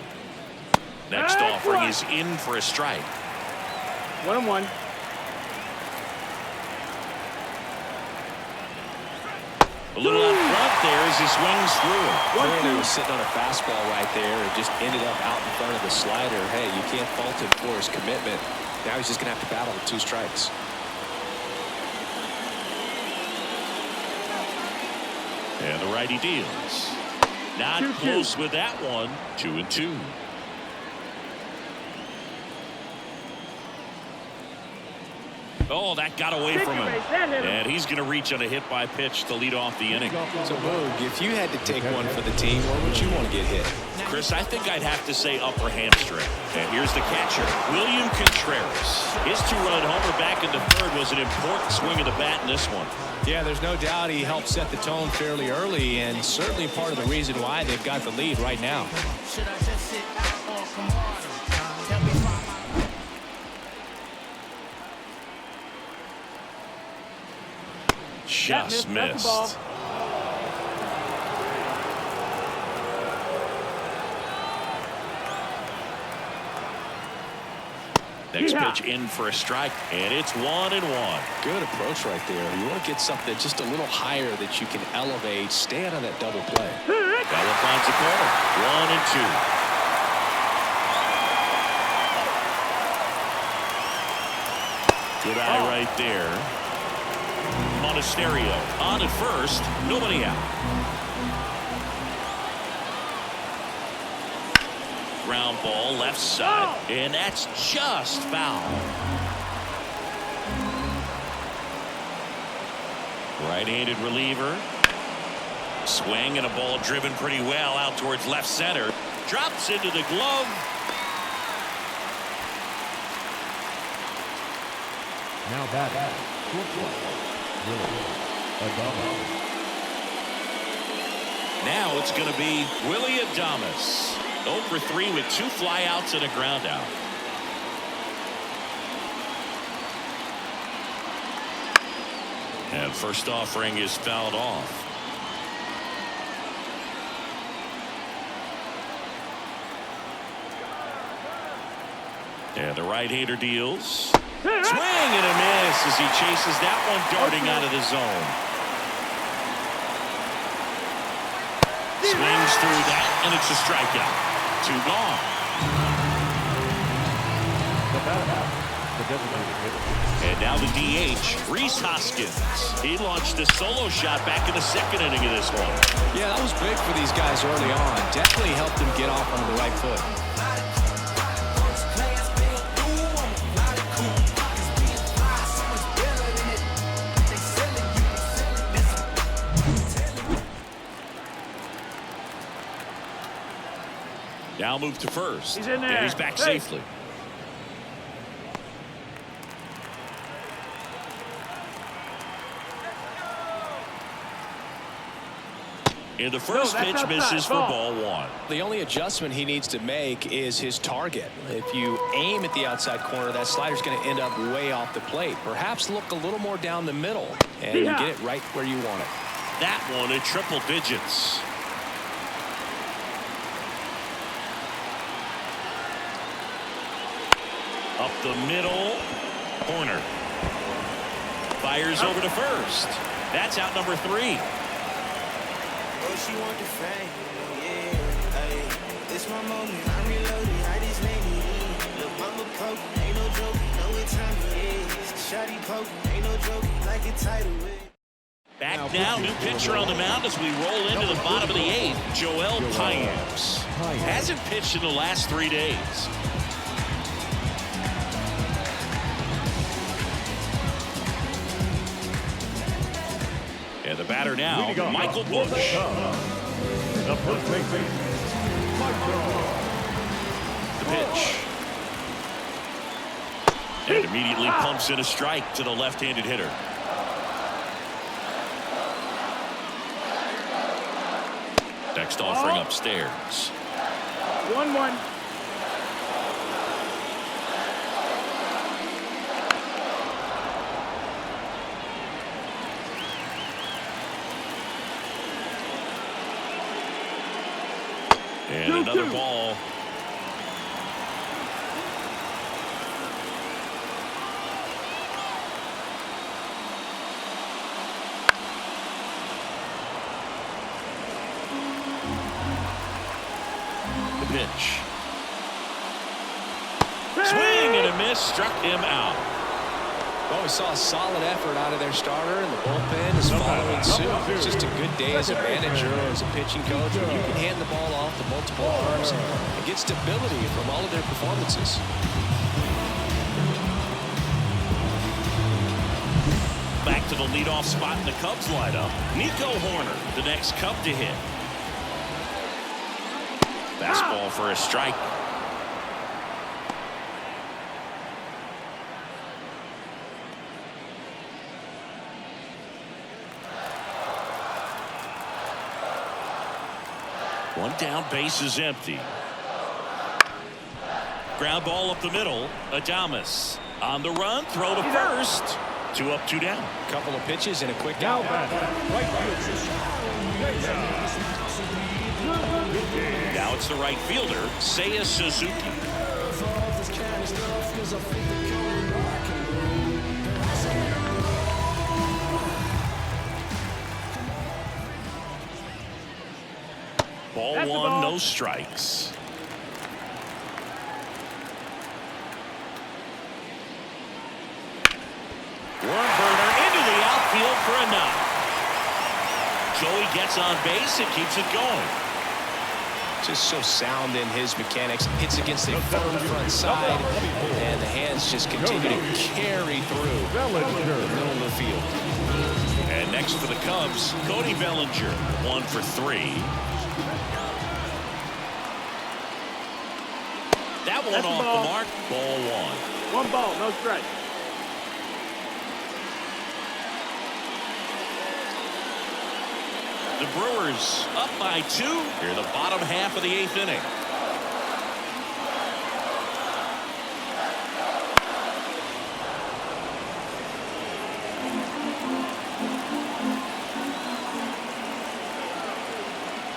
Next offering is in for a strike. 1-1. A little out front there as he swings through it. Clearly was sitting on a fastball right there and just ended up out in front of the slider. Hey, you can't fault him for his commitment. Now he's just going to have to battle with 2 strikes. And the righty deals. Not 2-2. close with that one. 2-2. Oh, that got away from him. And he's going to reach on a hit by pitch to lead off the inning. So, Boog, if you had to take one for the team, where would you want to get hit? Chris, I think I'd have to say upper hamstring. And here's the catcher, William Contreras. His 2-run homer back in the third was an important swing of the bat in this one. Yeah, there's no doubt he helped set the tone fairly early, and certainly part of the reason why they've got the lead right now. Should I just sit out or come harder? Tell me why. Just missed. Next pitch in for a strike, and it's 1-1. Good approach right there. You want to get something that's just a little higher that you can elevate. Stay out of that double play. That one finds the corner. 1-2. Good eye right there. Monasterio on at first, nobody out. Ground ball left side, and that's just foul. Right-handed reliever. Swing and a ball driven pretty well out towards left center. Drops into the glove. Now batting, Now it's going to be Willie Adames. 0 for 3 with 2 flyouts and a ground out. And first offering is fouled off. And the right-hander deals. Swing and a miss as he chases that one darting out of the zone. Swings through that, and it's a strikeout. 2 gone. And now the DH, Rhys Hoskins. He launched a solo shot back in the second inning of this one. Yeah, that was big for these guys early on. Definitely helped them get off on the right foot. Now move to first. He's in there. And he's back safely. And the first pitch misses for ball 1. The only adjustment he needs to make is his target. If you aim at the outside corner, that slider's going to end up way off the plate. Perhaps look a little more down the middle, and you get it right where you want it. That one at triple digits. Up the middle. Corner. Fires over to first. That's out number 3. Oh, she want the fame, yeah, ayy. This my moment, I'm reloaded, I just made it in. Lil' mama coke, ain't no joke, know what time it is. Shawty poke, ain't no joke, like a title with. Back now, new pitcher on the mound as we roll into the bottom of the 8th. Joel Payamps hasn't pitched in the last 3 days. And the batter now, Michael Bush. The first baseman, The pitch. And immediately pumps in a strike to the left-handed hitter. next offering upstairs. 1-1. And another ball. The pitch. Swing and a miss, struck him out. Well, we saw a solid effort out of their starter, and the bullpen is following suit. It's just a good day as a manager or as a pitching coach when you can hand the ball off to multiple arms and get stability from all of their performances. Back to the leadoff spot in the Cubs lineup. Nico Horner, the next Cub to hit. Fastball for a strike. One down, base is empty. Ground ball up the middle. Adames on the run, throw to first. 2 up, 2 down. Couple of pitches and a quick out. Now it's the right fielder, Seiya Suzuki. Ball 1, no strikes. Warren burner into the outfield for a knock. Joey gets on base and keeps it going. Just so sound in his mechanics. Hits against a firm front side, and the hands just continue to carry through the middle of the field. And next for the Cubs, Cody Bellinger, 1 for 3. That one That's off the mark. Ball 1. 1 ball, no strike. The Brewers up by 2 here in the bottom half of the 8th inning.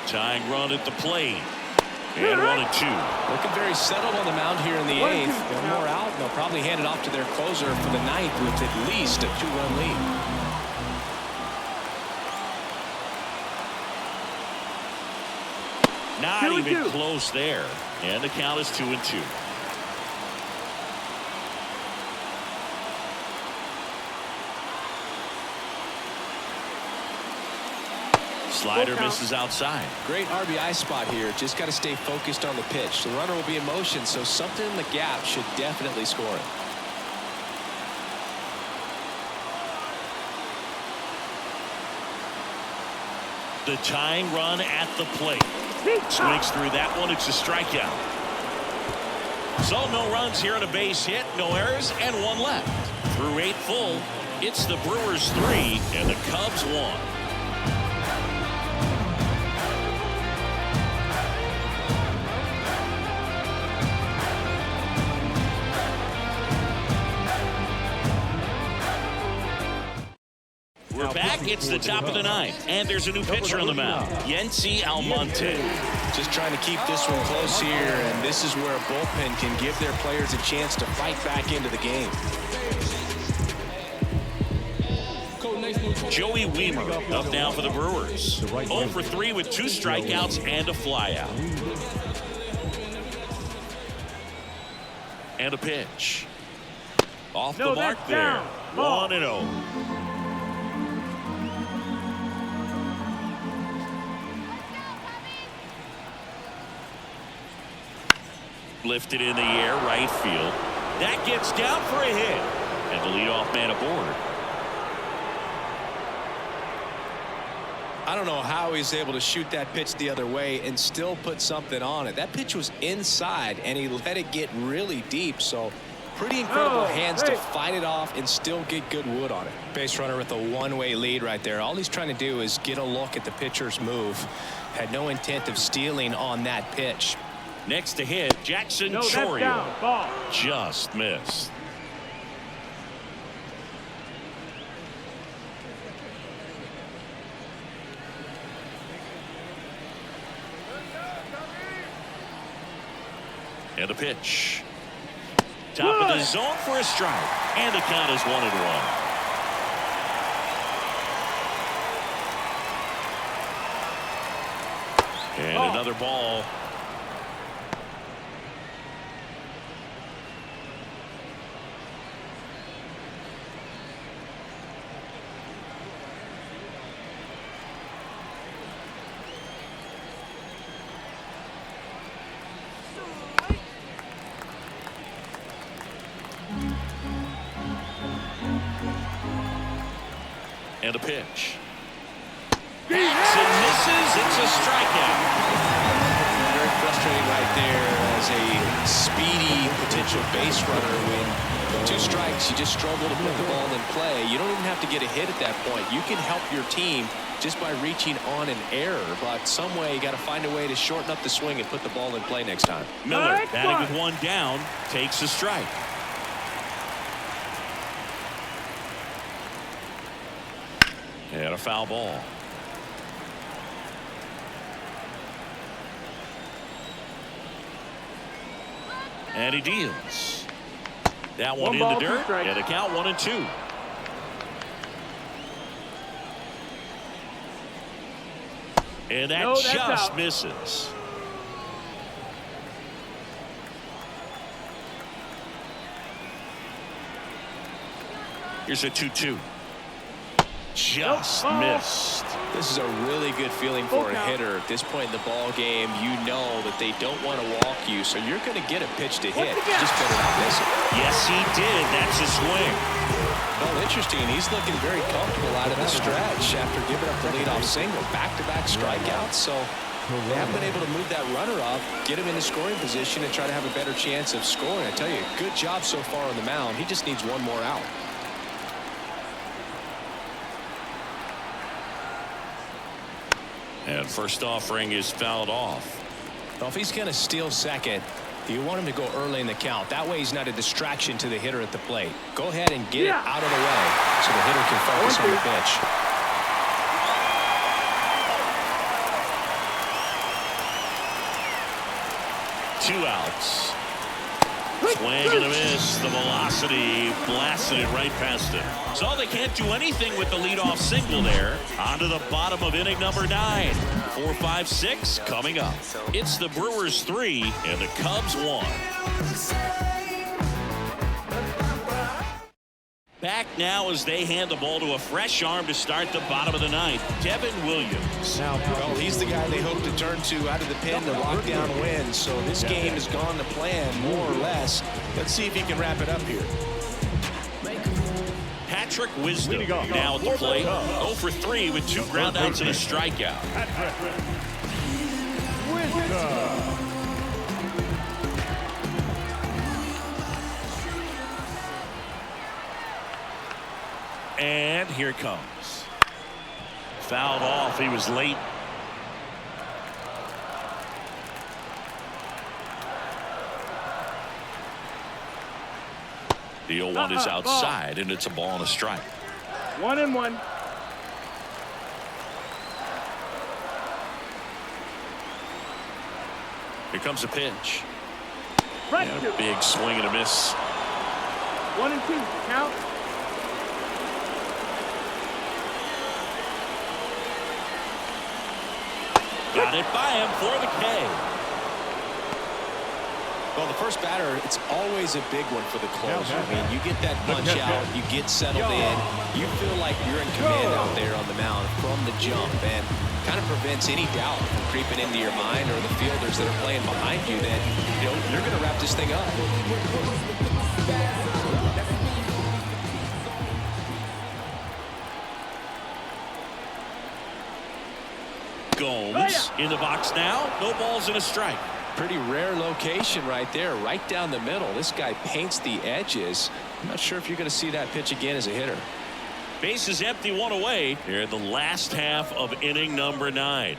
Tying run at the plate. And 1-2. Looking very settled on the mound here in the 8th. One more out, and they'll probably hand it off to their closer for the 9th with at least a 2-run lead. Not even close there. And the count is 2-2. Slider misses outside. Great RBI spot here. Just got to stay focused on the pitch. The runner will be in motion, so something in the gap should definitely score it. The tying run at the plate. Swings through that one. It's a strikeout. So no runs here on a base hit, no errors, and 1 left. Through 8 full, it's the Brewers 3 and the Cubs 1. We're back. It's the top of the 9th, and there's a new pitcher on the mound, Yency Almonte. Just trying to keep this one close here, and this is where a bullpen can give their players a chance to fight back into the game. Joey Wiemer up now for the Brewers. 0 for 3 with 2 strikeouts and a flyout. And a pitch. Off the mark there. 1-0. Lifted in the air, right field. That gets down for a hit. And the leadoff man aboard. I don't know how he's able to shoot that pitch the other way and still put something on it. That pitch was inside, and he let it get really deep. So Pretty incredible hands to fight it off and still get good wood on it. Base runner with a one-way lead right there. All he's trying to do is get a look at the pitcher's move. Had no intent of stealing on that pitch. Next to hit, Jackson Chourio. Just missed. And a pitch. Top of the zone for a strike. And the count is 1-1. And another ball. And a pitch. Hacks and misses. It's a strikeout. Very frustrating right there as a speedy potential base runner. When 2 strikes, you just struggle to put the ball in play. You don't even have to get a hit at that point. You can help your team just by reaching on an error. But some way, you got to find a way to shorten up the swing and put the ball in play next time. Miller, batting with 1 down, takes a strike. And a foul ball. And he deals. That one in the dirt. And a count 1-2. And that just misses. Here's a 2-2. Just missed. This is a really good feeling for a hitter. At this point in the ball game, you know that they don't want to walk you, so you're going to get a pitch to hit. You just better not miss it. Yes, he did. That's a swing. Well, interesting. He's looking very comfortable out of the stretch after giving up the leadoff single. Back-to-back strikeouts, so they haven't been able to move that runner up, get him in the scoring position, and try to have a better chance of scoring. I tell you, good job so far on the mound. He just needs one more out. And first offering is fouled off. Well, if he's going to steal second, you want him to go early in the count. That way he's not a distraction to the hitter at the plate. Go ahead and get it out of the way so the hitter can focus on the pitch. Two outs. Swing and a miss. The velocity blasted it right past him. So they can't do anything with the leadoff single there. On to the bottom of inning number 9. 4, 5, 6 coming up. It's the Brewers 3 and the Cubs 1. Back now as they hand the ball to a fresh arm to start the bottom of the 9th. Devin Williams. Well, he's the guy they hope to turn to out of the pen to lock down wins. So this game has gone to plan, more or less. Let's see if he can wrap it up here. Patrick Wisdom now at the plate. 0 for 3 with 2 groundouts and a strikeout. And here it comes. Fouled off. He was late. The 0-1 is outside, and it's a ball and a strike. 1-1. Here comes a pitch. Right. And a big swing and a miss. 1-2. Count. Got it by him for the K. Well, the first batter, it's always a big one for the closer. I mean, you get that punch out, you get settled in, you feel like you're in command out there on the mound from the jump, and kind of prevents any doubt from creeping into your mind or the fielders that are playing behind you that, you know, you're going to wrap this thing up. Gomes in the box now. No balls and a strike. Pretty rare location right there, right down the middle. This guy paints the edges. I'm not sure if you're going to see that pitch again as a hitter. Base is empty, one away here in the last half of inning number 9.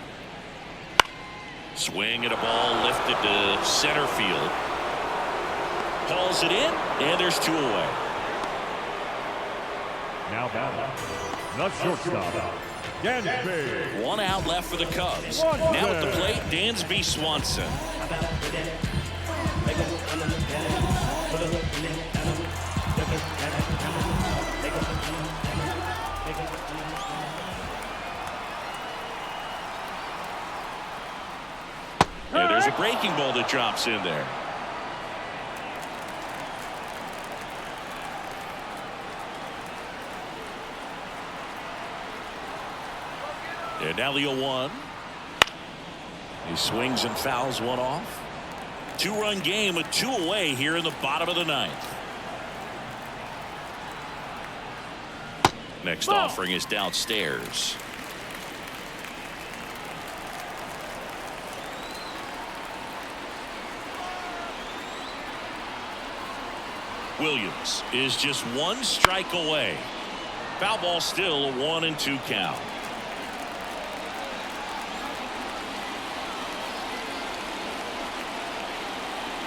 Swing and a ball lifted to center field. Hauls it in, and there's 2 away. Now batting, the shortstop, Dansby. 1 out left for the Cubs. Now at the plate, Dansby Swanson. And there's a breaking ball that drops in there. And now the 0-1. He swings and fouls one off. 2-run game with 2 away here in the bottom of the 9th. Next offering is downstairs. Williams is just 1 strike away. Foul ball, still a 1-2 count.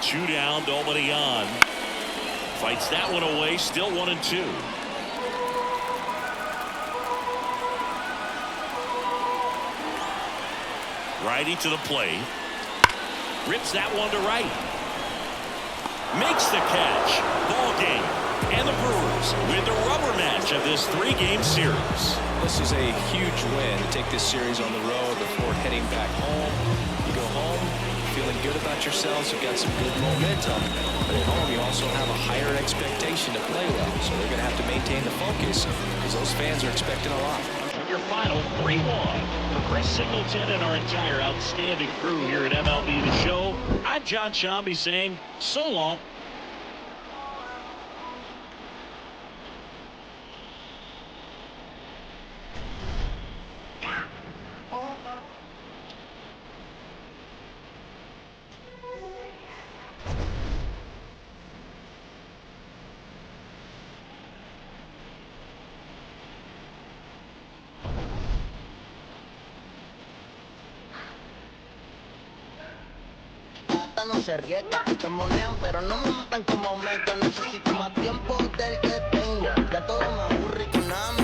Two down, nobody on. Fights that one away, still 1-2. Righty to the plate. Rips that one to right. Makes the catch. Ball game. And the Brewers win the rubber match of this 3-game series. This is a huge win to take this series on the road before heading back home. You go home feeling good about yourselves. You've got some good momentum. But at home, you also have a higher expectation to play well. So they're going to have to maintain the focus because those fans are expecting a lot. Your final 3-1 for Chris Singleton and our entire outstanding crew here at MLB The Show. I'm John Shambi saying so long. No se arriesga, te monean, pero no me matan como meto. Necesito más tiempo del que tengo. Ya todo me aburre y con nada.